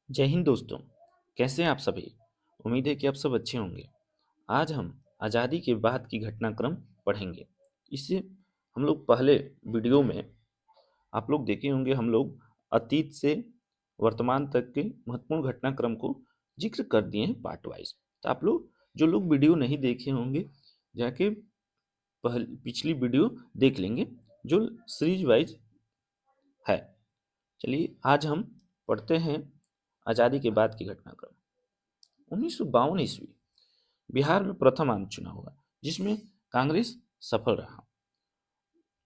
जय हिंद दोस्तों। कैसे हैं आप सभी? उम्मीद है कि आप सब अच्छे होंगे। आज हम आज़ादी के बाद की घटनाक्रम पढ़ेंगे। इससे हम लोग पहले वीडियो में आप लोग देखे होंगे, हम लोग अतीत से वर्तमान तक के महत्वपूर्ण घटनाक्रम को जिक्र कर दिए हैं पार्ट वाइज। तो आप लोग जो लोग वीडियो नहीं देखे होंगे, जाके पिछली वीडियो देख लेंगे जो सीरीज वाइज है। चलिए आज हम पढ़ते हैं आज़ादी के बाद की घटनाक्रम। 1952 ईस्वी बिहार में प्रथम आम चुनाव हुआ, जिसमें कांग्रेस सफल रहा।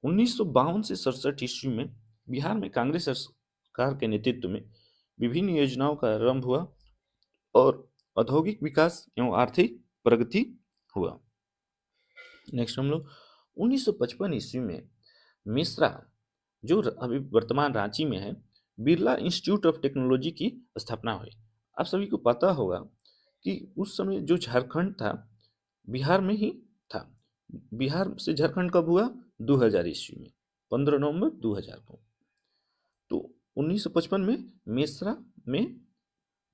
1952 से 67 ईस्वी में बिहार में कांग्रेस सरकार के नेतृत्व में विभिन्न योजनाओं का आरंभ हुआ और औद्योगिक विकास एवं आर्थिक प्रगति हुआ। नेक्स्ट हम लोग 1955 ईस्वी में मिश्रा, जो अभी वर्तमान रांची में है, बिरला इंस्टीट्यूट ऑफ टेक्नोलॉजी की स्थापना हुई। आप सभी को पता होगा कि उस समय जो झारखंड था बिहार में ही था। बिहार से झारखंड कब हुआ? 2000 ईस्वी में, 15 नवंबर 2000 को। तो 1955 में मेसरा में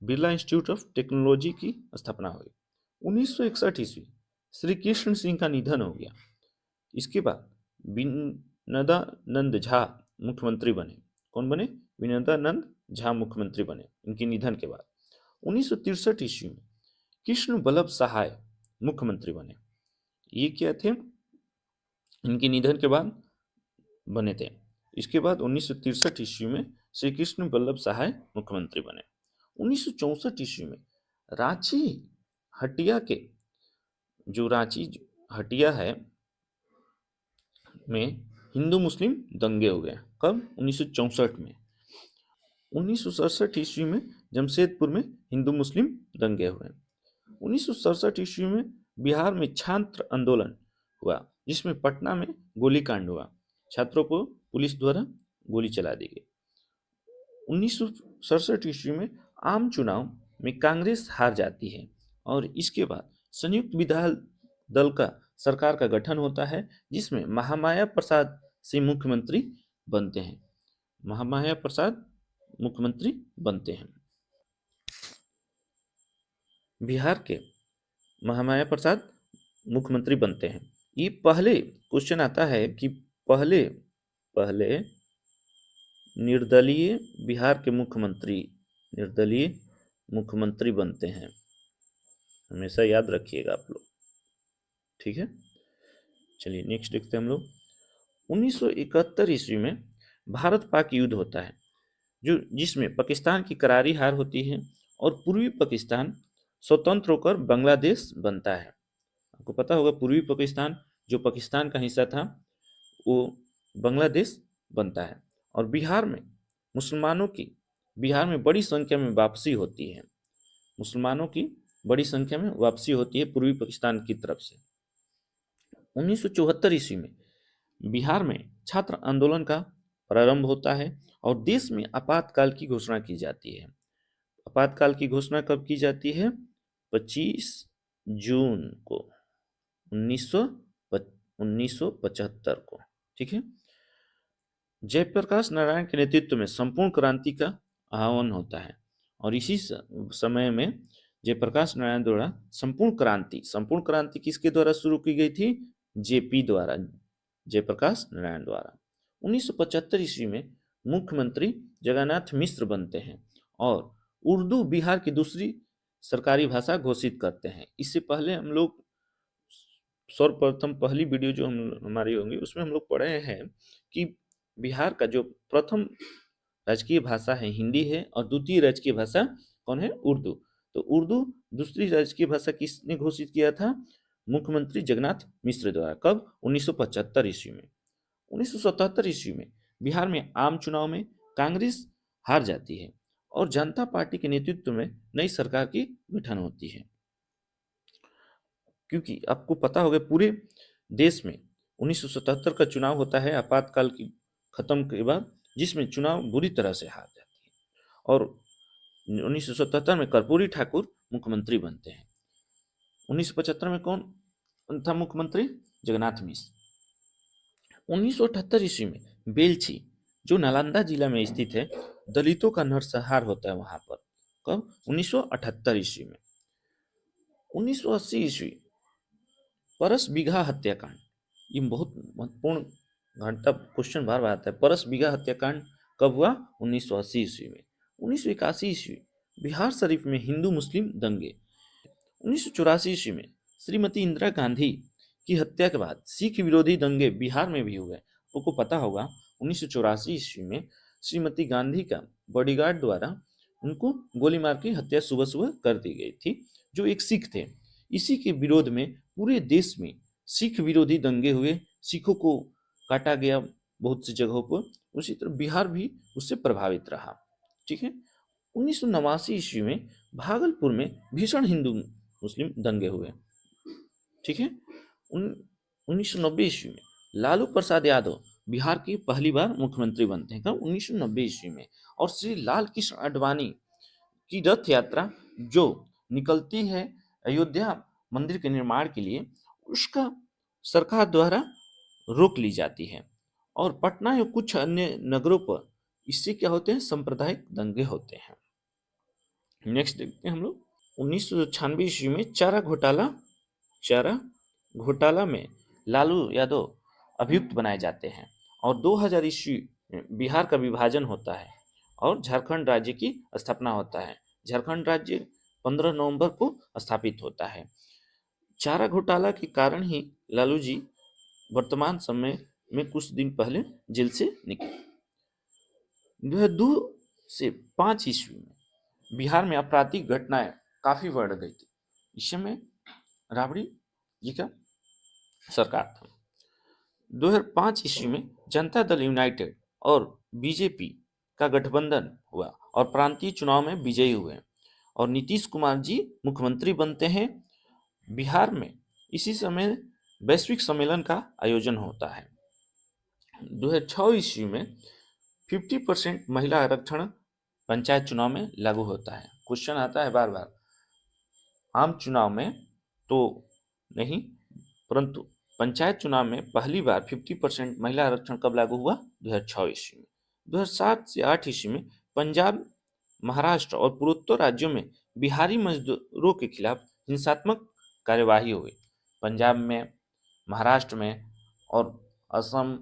बिरला इंस्टीट्यूट ऑफ टेक्नोलॉजी की स्थापना हुई। 1961 ईस्वी श्री कृष्ण सिंह का निधन हो गया। इसके बाद विनोदानंद झा मुख्यमंत्री बने। कौन बने? विनोदानंद झा मुख्यमंत्री बने इनके निधन के बाद। 1963 ईस्वी में कृष्ण बल्लभ सहाय मुख्यमंत्री बने। ये क्या थे? इनके निधन के बाद बने थे। इसके बाद 1963 ईस्वी में श्री कृष्ण बल्लभ सहाय मुख्यमंत्री बने। 1964 ईस्वी में रांची हटिया के, जो रांची हटिया है में हिंदू मुस्लिम दंगे हो गए। कब? 1964 में। 1967 ईस्वी में जमशेदपुर में हिंदू मुस्लिम दंगे हुए। 1967 ईस्वी में बिहार में छात्र आंदोलन हुआ, जिसमें पटना में गोलीकांड हुआ। छात्रों को पुलिस द्वारा गोली चला दी गई। 1967 ईस्वी में आम चुनाव में कांग्रेस हार जाती है और इसके बाद संयुक्त विधायक दल का सरकार का गठन होता है, जिसमें महामाया प्रसाद से मुख्यमंत्री बनते हैं। महामाया प्रसाद मुख्यमंत्री बनते हैं। बिहार के महामाया प्रसाद मुख्यमंत्री बनते हैं। ये पहले क्वेश्चन आता है कि पहले पहले निर्दलीय बिहार के मुख्यमंत्री निर्दलीय मुख्यमंत्री बनते हैं। हमेशा याद रखिएगा आप लोग, ठीक है। चलिए नेक्स्ट देखते हैं हम लोग। 1971 ईस्वी में भारत पाक युद्ध होता है, जो जिसमें पाकिस्तान की करारी हार होती है और पूर्वी पाकिस्तान स्वतंत्र होकर बांग्लादेश बनता है। आपको पता होगा पूर्वी पाकिस्तान जो पाकिस्तान का हिस्सा था वो बांग्लादेश बनता है। और बिहार में मुसलमानों की बिहार में बड़ी संख्या में वापसी होती है। मुसलमानों की बड़ी संख्या में वापसी होती है पूर्वी पाकिस्तान की तरफ से। 1974 ईस्वी में बिहार में छात्र आंदोलन का प्रारंभ होता है और देश में आपातकाल की घोषणा की जाती है। आपातकाल की घोषणा कब की जाती है? 25 जून को 1975 को, ठीक है। जयप्रकाश नारायण के नेतृत्व में संपूर्ण क्रांति का आह्वान होता है और इसी समय में जयप्रकाश नारायण द्वारा संपूर्ण क्रांति किसके द्वारा शुरू की गई थी? जेपी द्वारा, जयप्रकाश नारायण द्वारा। 1975 ईस्वी में मुख्यमंत्री जगन्नाथ मिश्र बनते हैं और उर्दू बिहार की दूसरी सरकारी भाषा घोषित करते हैं। इससे पहले हम लोग सर्वप्रथम पहली वीडियो जो हमारी होंगी उसमें हम लोग पढ़े हैं कि बिहार का जो प्रथम राजकीय भाषा है हिंदी है और द्वितीय राजकीय भाषा कौन है? उर्दू। तो उर्दू दूसरी राजकीय भाषा किसने घोषित किया था? मुख्यमंत्री जगन्नाथ मिश्र द्वारा। कब? 1975 ईस्वी में। 1977 ईस्वी में बिहार में आम चुनाव में कांग्रेस हार जाती है और जनता पार्टी के नेतृत्व में नई सरकार की गठन होती है। क्योंकि आपको पता होगा पूरे देश में 1977 का चुनाव होता है आपातकाल की खत्म के बाद, जिसमें चुनाव बुरी तरह से हार जाती है और 1977 में कर्पूरी ठाकुर मुख्यमंत्री बनते हैं। 1975 में कौन था मुख्यमंत्री? जगन्नाथ मिश्र। 1978 ईस्वी में बेलछी, जो नालंदा जिला में स्थित है, दलितों का नरसंहार होता है वहां पर। कब? 1978 ईस्वी में। 1980 ईस्वी परस बीघा हत्याकांड, ये बहुत महत्वपूर्ण घंटा क्वेश्चन बार बार आता है। परस बीघा हत्याकांड कब हुआ? 1980 ईस्वी में। 1981 ईस्वी बिहार शरीफ में हिंदू मुस्लिम दंगे। 1984 ईस्वी में श्रीमती इंदिरा गांधी की हत्या के बाद सिख विरोधी दंगे बिहार में भी हुए। आपको पता होगा 1984 ईस्वी में श्रीमती गांधी का बॉडीगार्ड द्वारा उनको गोली मार के हत्या सुबह सुबह कर दी गई थी, जो एक सिख थे। इसी के विरोध में पूरे देश में सिख विरोधी दंगे हुए, सिखों को काटा गया बहुत सी जगहों पर। उसी तरह बिहार भी उससे प्रभावित रहा। ठीक है। 1989 ईस्वी में भागलपुर में भीषण हिंदू मुस्लिम दंगे हुए। ठीक है। 1990 ईस्वी में लालू प्रसाद यादव बिहार के पहली बार मुख्यमंत्री बनते हैं। कब? 1990 ईस्वी में। और श्री लाल कृष्ण आडवाणी की रथ यात्रा जो निकलती है अयोध्या मंदिर के निर्माण के लिए, उसका सरकार द्वारा रोक ली जाती है। और पटना या कुछ अन्य नगरों पर इससे क्या होते हैं? सांप्रदायिक दंगे होते हैं। नेक्स्ट देखते हैं हम लोग 1996 ईस्वी में चारा घोटाला में लालू यादव अभियुक्त बनाए जाते हैं। और 2000 ईस्वी में बिहार का विभाजन होता है और झारखंड राज्य की स्थापना होता है। झारखंड राज्य 15 नवंबर को स्थापित होता है। चारा घोटाला के कारण ही लालू जी वर्तमान समय में कुछ दिन पहले जेल से निकले। 2002 से 5 ईस्वी में बिहार में आपराधिक घटनाएं काफी बढ़ गई थी। इस समय राबड़ी जी का सरकार था। 2005 ईस्वी में जनता दल यूनाइटेड और बीजेपी का गठबंधन हुआ और प्रांतीय चुनाव में विजयी हुए और नीतीश कुमार जी मुख्यमंत्री बनते हैं। बिहार में इसी समय वैश्विक सम्मेलन का आयोजन होता है। 2006 ईस्वी में 50% महिला आरक्षण पंचायत चुनाव में लागू होता है। क्वेश्चन आता है बार बार, आम चुनाव में तो नहीं, परंतु पंचायत चुनाव में पहली बार 50% महिला आरक्षण कब लागू हुआ? 2006 ईस्वी में। 2007 से 8 ईस्वी में पंजाब, महाराष्ट्र और पूर्वोत्तर राज्यों में बिहारी मजदूरों के खिलाफ हिंसात्मक कार्यवाही हुई। पंजाब में, महाराष्ट्र में और असम,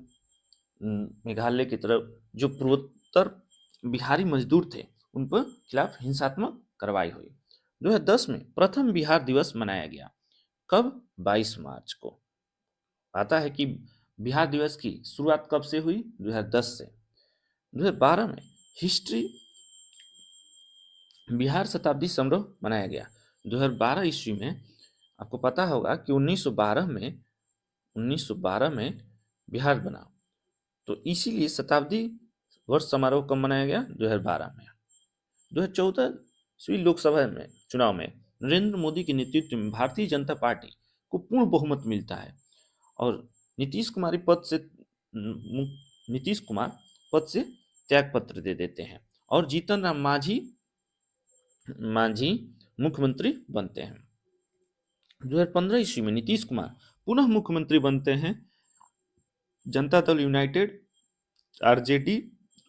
मेघालय की तरफ जो पूर्वोत्तर बिहारी मजदूर थे उन पर खिलाफ हिंसात्मक कार्रवाई हुई। 2010 में प्रथम बिहार दिवस मनाया गया। कब? 22 मार्च को। आता है कि बिहार दिवस की शुरुआत कब से हुई? 2010 से। 2012 में हिस्ट्री बिहार शताब्दी समारोह मनाया गया। 2012 ईस्वी में आपको पता होगा कि 1912 में बिहार बना, तो इसीलिए शताब्दी वर्ष समारोह कब मनाया गया? 2012 में। 2014 लोकसभा में चुनाव में नरेंद्र मोदी के नेतृत्व में भारतीय जनता पार्टी को पूर्ण बहुमत मिलता है और नीतीश कुमार पद से त्याग पत्र दे देते हैं और जीतन राम मांझी मुख्यमंत्री बनते हैं। 2015 ईस्वी में नीतीश कुमार पुनः मुख्यमंत्री बनते हैं। जनता दल यूनाइटेड, आरजेडी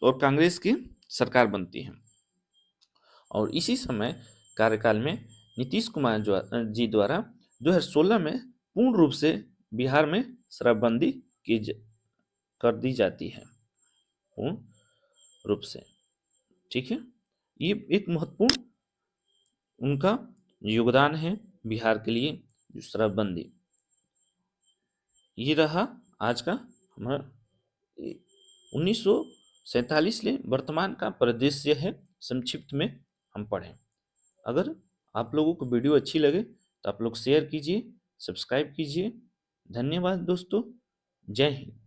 और कांग्रेस की सरकार बनती है और इसी समय कार्यकाल में नीतीश कुमार जी द्वारा 2016 में पूर्ण रूप से बिहार में शराबबंदी कर दी जाती है, पूर्ण रूप से। ठीक है। ये एक महत्वपूर्ण उनका योगदान है बिहार के लिए, जो शराबबंदी। ये रहा आज का हमारा 1947 से वर्तमान का परिदृश्य है, संक्षिप्त में हम पढ़ें। अगर आप लोगों को वीडियो अच्छी लगे तो आप लोग शेयर कीजिए, सब्सक्राइब कीजिए। धन्यवाद दोस्तों। जय हिंद।